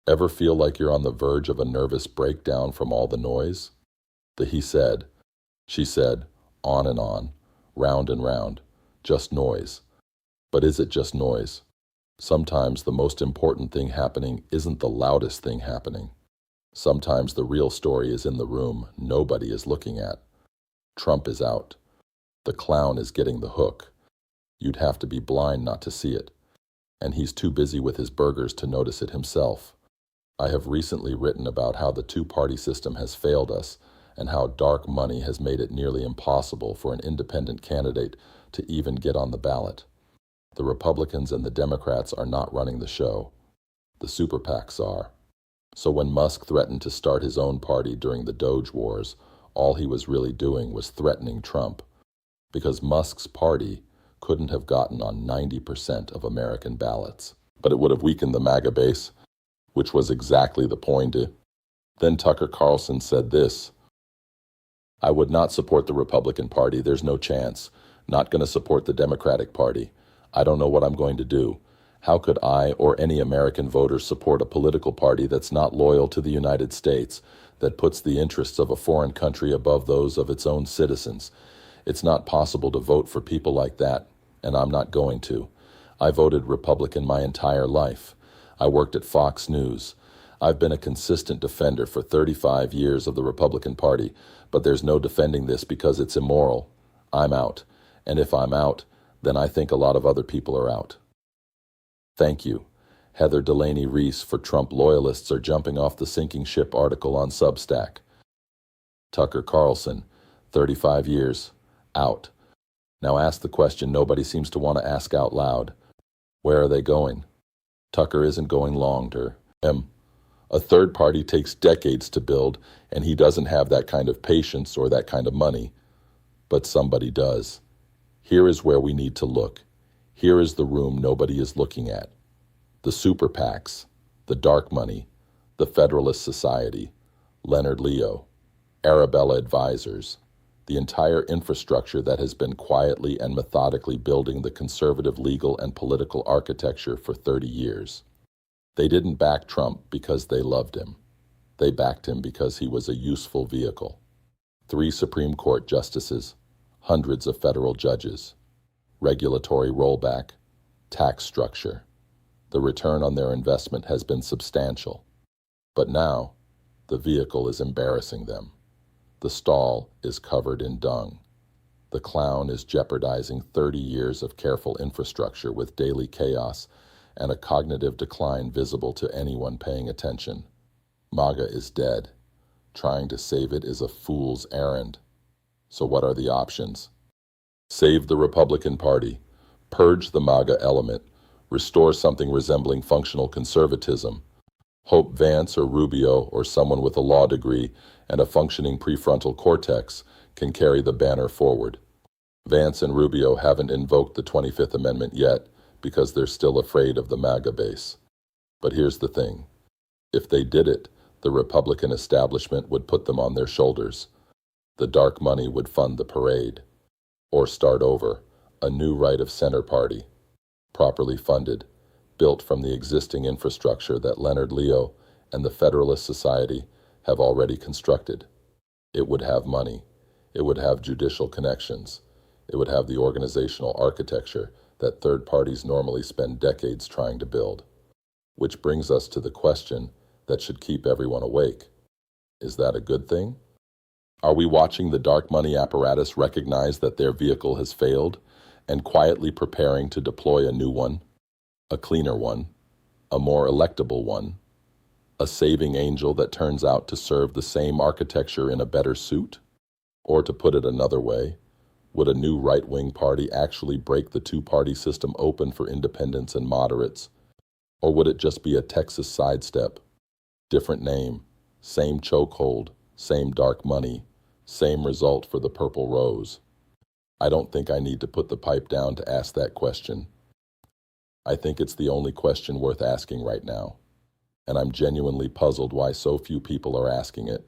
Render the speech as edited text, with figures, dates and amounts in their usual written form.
Ever feel like you're on the verge of a nervous breakdown from all the noise? The he said, she said, on, round and round, just noise. But is it just noise? Sometimes the most important thing happening isn't the loudest thing happening. Sometimes the real story is in the room nobody is looking at. Trump is out. The clown is getting the hook. You'd have to be blind not to see it. And he's too busy with his burgers to notice it himself. I have recently written about how the two-party system has failed us and how dark money has made it nearly impossible for an independent candidate to even get on the ballot. The Republicans and the Democrats are not running the show. The super PACs are. So when Musk threatened to start his own party during the Doge Wars, all he was really doing was threatening Trump. Because Musk's party couldn't have gotten on 90% of American ballots. But it would have weakened the MAGA base, which was exactly the point. Then Tucker Carlson said this: I would not support the Republican Party. There's no chance. Not going to support the Democratic Party. I don't know what I'm going to do. How could I or any American voter support a political party that's not loyal to the United States, that puts the interests of a foreign country above those of its own citizens? It's not possible to vote for people like that, and I'm not going to. I voted Republican my entire life. I worked at Fox News. I've been a consistent defender for 35 years of the Republican Party, but there's no defending this because it's immoral. I'm out. And if I'm out, then I think a lot of other people are out. Thank you. Heather Delaney Reese for Trump loyalists are jumping off the sinking ship article on Substack. Tucker Carlson, 35 years, out. Now ask the question nobody seems to want to ask out loud. Where are they going? Tucker isn't going long-term. A third party takes decades to build, and he doesn't have that kind of patience or that kind of money. But somebody does. Here is where we need to look. Here is the room nobody is looking at. The super PACs, the dark money, the Federalist Society, Leonard Leo, Arabella Advisors, the entire infrastructure that has been quietly and methodically building the conservative legal and political architecture for 30 years. They didn't back Trump because they loved him. They backed him because he was a useful vehicle. 3 Supreme Court justices, hundreds of federal judges, regulatory rollback, tax structure. The return on their investment has been substantial. But now, the vehicle is embarrassing them. The stall is covered in dung. The clown is jeopardizing 30 years of careful infrastructure with daily chaos and a cognitive decline visible to anyone paying attention. MAGA is dead. Trying to save it is a fool's errand. So what are the options? Save the Republican Party, purge the MAGA element, restore something resembling functional conservatism. Hope Vance or Rubio or someone with a law degree and a functioning prefrontal cortex can carry the banner forward. Vance and Rubio haven't invoked the 25th Amendment yet because they're still afraid of the MAGA base. But here's the thing. If they did it, the Republican establishment would put them on their shoulders. The dark money would fund the parade. Or start over, a new right-of-center party, properly funded, built from the existing infrastructure that Leonard Leo and the Federalist Society have already constructed. It would have money. It would have judicial connections. It would have the organizational architecture that third parties normally spend decades trying to build. Which brings us to the question that should keep everyone awake. Is that a good thing? Are we watching the dark money apparatus recognize that their vehicle has failed and quietly preparing to deploy a new one, a cleaner one, a more electable one, a saving angel that turns out to serve the same architecture in a better suit? Or to put it another way, would a new right-wing party actually break the two-party system open for independents and moderates? Or would it just be a Texas sidestep? Different name, same chokehold, same dark money, same result for the purple rose. I don't think I need to put the pipe down to ask that question. I think it's the only question worth asking right now, and I'm genuinely puzzled why so few people are asking it.